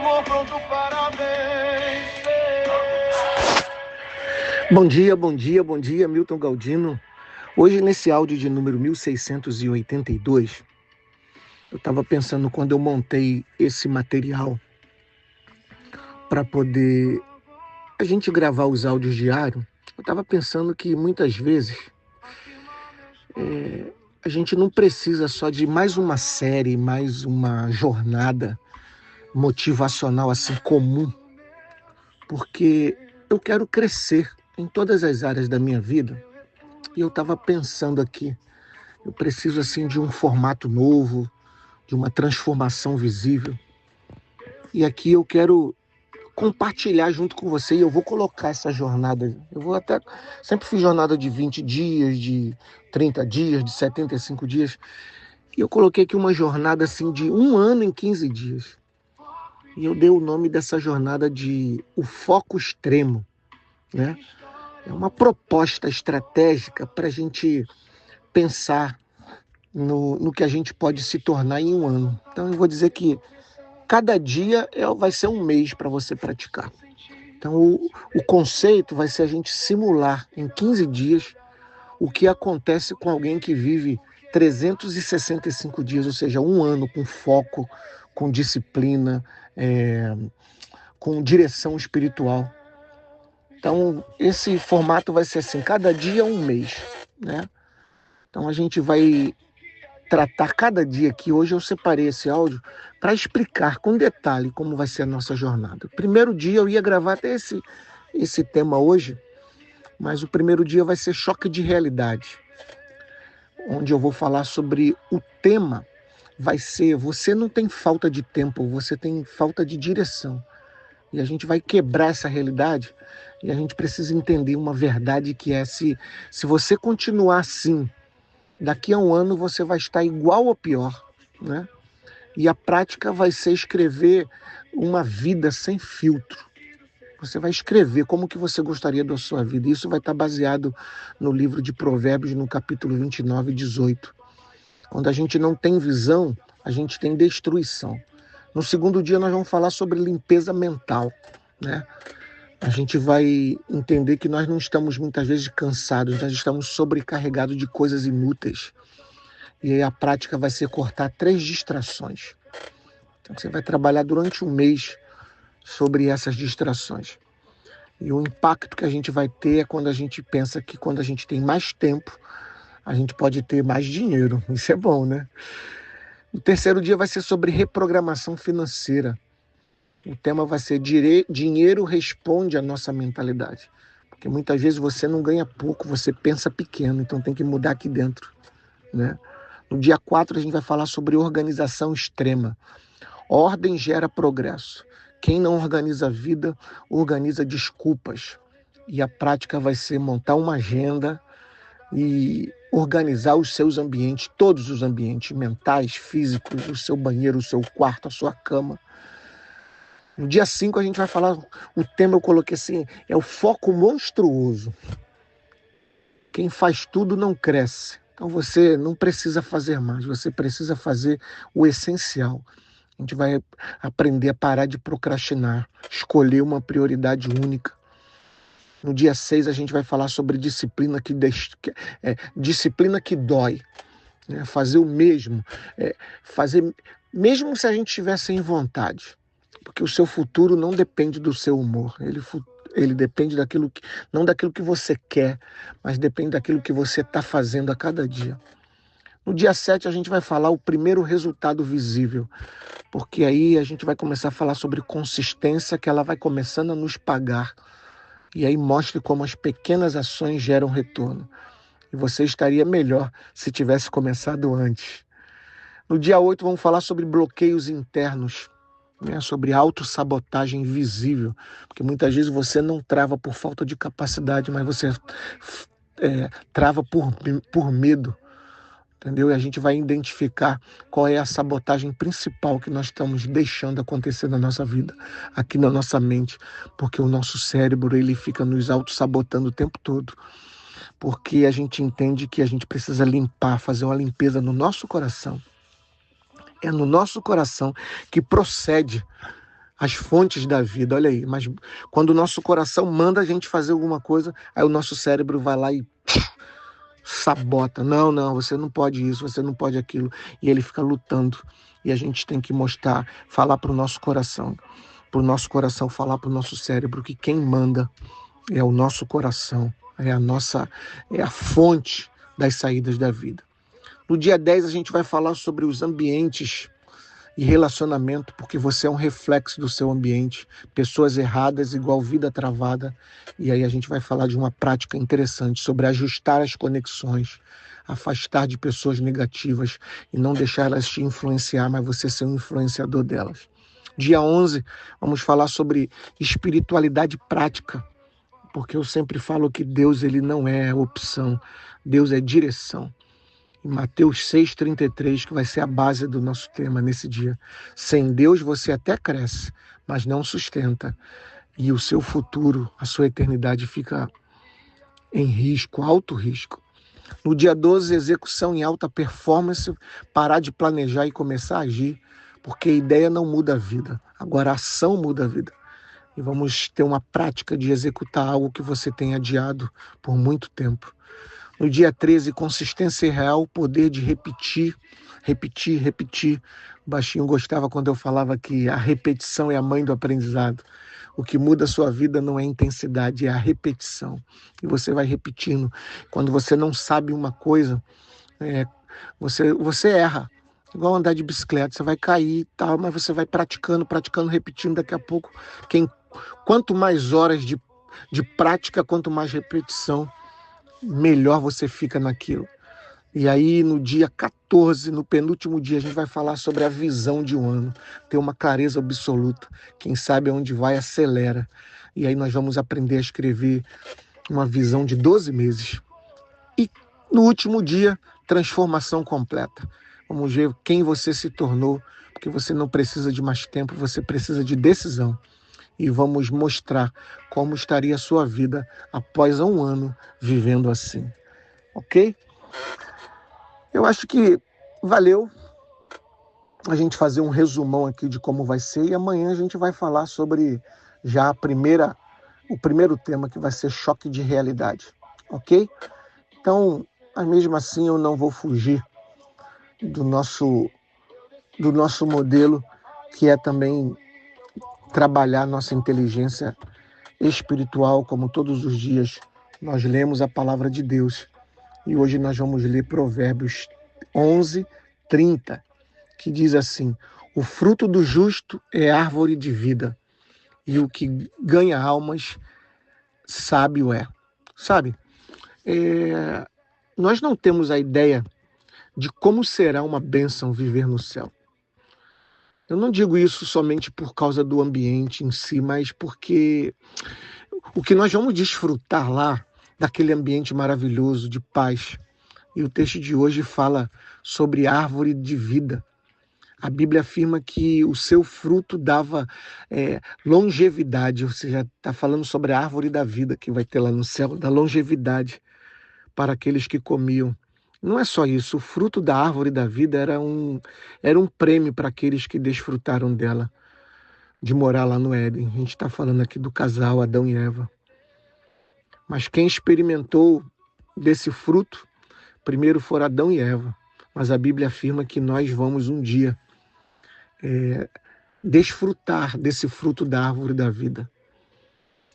Pronto para vencer. Bom dia, Milton Galdino. Hoje, nesse áudio de número 1682, eu estava pensando quando eu montei esse material para poder a gente gravar os áudios diários, eu estava pensando que muitas vezes a gente não precisa só de mais uma série, mais uma jornada motivacional assim comum, porque eu quero crescer em todas as áreas da minha vida. E eu estava pensando aqui, eu preciso assim de um formato novo, de uma transformação visível. E aqui eu quero compartilhar junto com você, e eu vou colocar essa jornada. Sempre fiz jornada de 20 dias, de 30 dias, de 75 dias. E eu coloquei aqui uma jornada assim de 1 ano em 15 dias. E eu dei o nome dessa jornada de o foco extremo, né? É uma proposta estratégica para a gente pensar no que a gente pode se tornar em 1 ano. Então eu vou dizer que cada dia vai ser um mês para você praticar. Então o conceito vai ser a gente simular em 15 dias o que acontece com alguém que vive 365 dias, ou seja, 1 ano com foco, com disciplina, com direção espiritual. Então esse formato vai ser assim, cada dia um mês, né? Então a gente vai tratar cada dia aqui. Hoje eu separei esse áudio para explicar com detalhe como vai ser a nossa jornada. Primeiro dia eu ia gravar até esse tema hoje, mas o primeiro dia vai ser choque de realidade, onde eu vou falar sobre o tema. Vai ser: você não tem falta de tempo, você tem falta de direção. E a gente vai quebrar essa realidade, e a gente precisa entender uma verdade que é: se você continuar assim, daqui a 1 ano você vai estar igual ou pior, né? E a prática vai ser escrever uma vida sem filtro. Você vai escrever como que você gostaria da sua vida. Isso vai estar baseado no livro de Provérbios, no capítulo 29, 18. Quando a gente não tem visão, a gente tem destruição. No segundo dia nós vamos falar sobre limpeza mental, né? A gente vai entender que nós não estamos muitas vezes cansados, nós estamos sobrecarregados de coisas inúteis. E aí a prática vai ser cortar 3 distrações. Então você vai trabalhar durante um mês sobre essas distrações. E o impacto que a gente vai ter é quando a gente pensa que quando a gente tem mais tempo, a gente pode ter mais dinheiro. Isso é bom, né? O terceiro dia vai ser sobre reprogramação financeira. O tema vai ser dinheiro responde à nossa mentalidade. Porque muitas vezes você não ganha pouco, você pensa pequeno, então tem que mudar aqui dentro, né? No dia 4 a gente vai falar sobre organização extrema. Ordem gera progresso. Quem não organiza a vida, organiza desculpas. E a prática vai ser montar uma agenda e organizar os seus ambientes, todos os ambientes mentais, físicos, o seu banheiro, o seu quarto, a sua cama. No dia 5 a gente vai falar, o tema eu coloquei assim, é o foco monstruoso. Quem faz tudo não cresce. Então você não precisa fazer mais, você precisa fazer o essencial. A gente vai aprender a parar de procrastinar, escolher uma prioridade única. No dia 6 a gente vai falar sobre disciplina que dói. Né? Fazer o mesmo, fazer mesmo se a gente estiver sem vontade. Porque o seu futuro não depende do seu humor. Ele depende não daquilo que você quer, mas depende daquilo que você está fazendo a cada dia. No dia 7 a gente vai falar o primeiro resultado visível, porque aí a gente vai começar a falar sobre consistência, que ela vai começando a nos pagar. E aí mostre como as pequenas ações geram retorno. E você estaria melhor se tivesse começado antes. No dia 8 vamos falar sobre bloqueios internos, né? Sobre autossabotagem visível, porque muitas vezes você não trava por falta de capacidade, mas você trava por medo. Entendeu? E a gente vai identificar qual é a sabotagem principal que nós estamos deixando acontecer na nossa vida, aqui na nossa mente, porque o nosso cérebro ele fica nos auto-sabotando o tempo todo, porque a gente entende que a gente precisa limpar, fazer uma limpeza no nosso coração. É no nosso coração que procede as fontes da vida, olha aí. Mas quando o nosso coração manda a gente fazer alguma coisa, aí o nosso cérebro vai lá e sabota. Não, não, você não pode isso, você não pode aquilo. E ele fica lutando. E a gente tem que mostrar, falar para o nosso coração. Para o nosso coração falar para o nosso cérebro que quem manda é o nosso coração. É a fonte das saídas da vida. No dia 10 a gente vai falar sobre os ambientes e relacionamento, porque você é um reflexo do seu ambiente. Pessoas erradas igual vida travada. E aí a gente vai falar de uma prática interessante sobre ajustar as conexões, afastar de pessoas negativas e não deixar elas te influenciar, mas você ser um influenciador delas. Dia 11, vamos falar sobre espiritualidade prática, porque eu sempre falo que Deus ele não é opção, Deus é direção. Em Mateus 6,33, que vai ser a base do nosso tema nesse dia. Sem Deus você até cresce, mas não sustenta. E o seu futuro, a sua eternidade fica em risco, alto risco. No dia 12, execução em alta performance, parar de planejar e começar a agir, porque a ideia não muda a vida, agora a ação muda a vida. E vamos ter uma prática de executar algo que você tem adiado por muito tempo. No dia 13, consistência real, poder de repetir, repetir, repetir. O baixinho gostava quando eu falava que a repetição é a mãe do aprendizado. O que muda a sua vida não é a intensidade, é a repetição. E você vai repetindo. Quando você não sabe uma coisa, você erra. Igual andar de bicicleta, você vai cair e tal, mas você vai praticando, praticando, repetindo. Daqui a pouco, quanto mais horas de prática, quanto mais repetição, melhor você fica naquilo. E aí, no dia 14, no penúltimo dia, a gente vai falar sobre a visão de um ano. Ter uma clareza absoluta. Quem sabe aonde vai, acelera. E aí nós vamos aprender a escrever uma visão de 12 meses. E no último dia, transformação completa. Vamos ver quem você se tornou, porque você não precisa de mais tempo, você precisa de decisão. E vamos mostrar como estaria a sua vida após um ano vivendo assim. Ok? Eu acho que valeu a gente fazer um resumão aqui de como vai ser e amanhã a gente vai falar sobre já o primeiro tema que vai ser choque de realidade. Ok? Então, mas mesmo assim eu não vou fugir do nosso modelo, que é também trabalhar nossa inteligência espiritual, como todos os dias nós lemos a palavra de Deus. E hoje nós vamos ler Provérbios 11:30, que diz assim: o fruto do justo é árvore de vida, e o que ganha almas, sábio é. Sabe, nós não temos a ideia de como será uma bênção viver no céu. Eu não digo isso somente por causa do ambiente em si, mas porque o que nós vamos desfrutar lá, daquele ambiente maravilhoso de paz. E o texto de hoje fala sobre árvore de vida. A Bíblia afirma que o seu fruto dava longevidade, ou seja, está falando sobre a árvore da vida que vai ter lá no céu, da longevidade para aqueles que comiam. Não é só isso, o fruto da árvore da vida era um prêmio para aqueles que desfrutaram dela, de morar lá no Éden. A gente está falando aqui do casal Adão e Eva. Mas quem experimentou desse fruto, primeiro foram Adão e Eva. Mas a Bíblia afirma que nós vamos um dia desfrutar desse fruto da árvore da vida.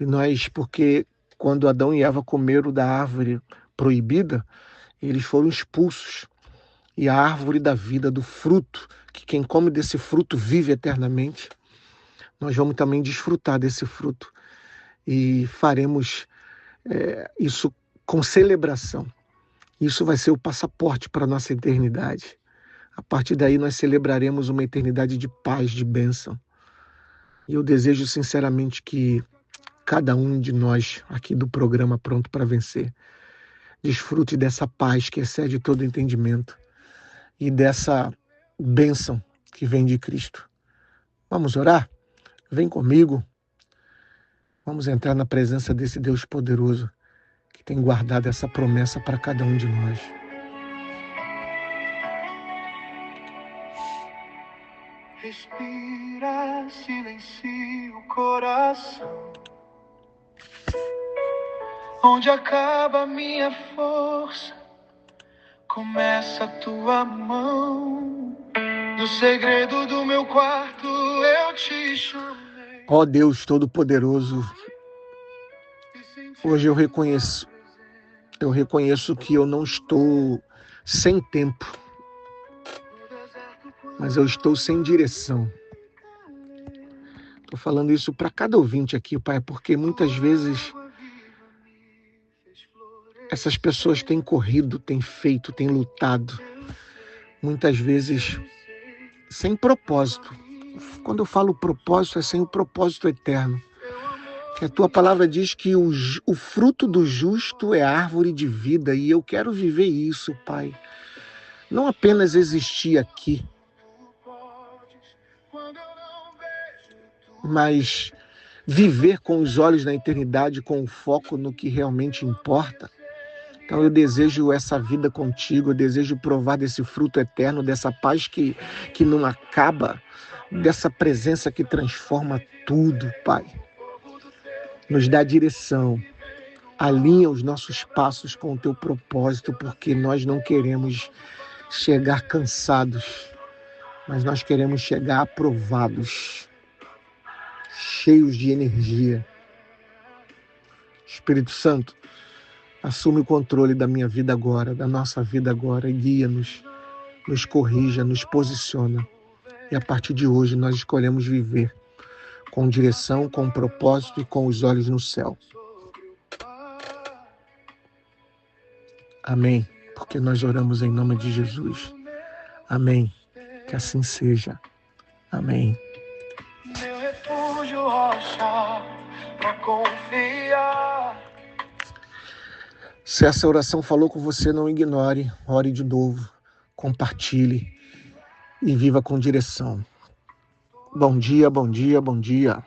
E nós, porque quando Adão e Eva comeram da árvore proibida, eles foram expulsos. E a árvore da vida, do fruto, que quem come desse fruto vive eternamente, nós vamos também desfrutar desse fruto. E faremos isso com celebração. Isso vai ser o passaporte para a nossa eternidade. A partir daí nós celebraremos uma eternidade de paz, de bênção. E eu desejo sinceramente que cada um de nós aqui do programa Pronto para Vencer desfrute dessa paz que excede todo entendimento e dessa bênção que vem de Cristo. Vamos orar? Vem comigo. Vamos entrar na presença desse Deus poderoso que tem guardado essa promessa para cada um de nós. respira, silencia o coração. Onde acaba a minha força, começa a tua mão. No segredo do meu quarto eu te chamei. Ó Deus Todo-Poderoso, hoje eu reconheço que eu não estou sem tempo, mas eu estou sem direção. Estou falando isso para cada ouvinte aqui, Pai, porque muitas vezes essas pessoas têm corrido, têm feito, têm lutado, muitas vezes sem propósito. Quando eu falo propósito, é sem o propósito eterno. Que a tua palavra diz que o fruto do justo é árvore de vida, e eu quero viver isso, Pai. Não apenas existir aqui, mas viver com os olhos na eternidade, com o foco no que realmente importa. Então eu desejo essa vida contigo, eu desejo provar desse fruto eterno, dessa paz que não acaba, dessa presença que transforma tudo, Pai. Nos dá direção, alinha os nossos passos com o teu propósito, porque nós não queremos chegar cansados, mas nós queremos chegar aprovados, cheios de energia. Espírito Santo, assume o controle da minha vida agora, da nossa vida agora, e guia-nos, nos corrija, nos posiciona. E a partir de hoje nós escolhemos viver com direção, com propósito e com os olhos no céu. Amém. Porque nós oramos em nome de Jesus. Amém. Que assim seja. Amém. Meu refúgio, rocha, pra confiar. Se essa oração falou com você, não ignore, ore de novo, compartilhe e viva com direção. Bom dia, bom dia, bom dia.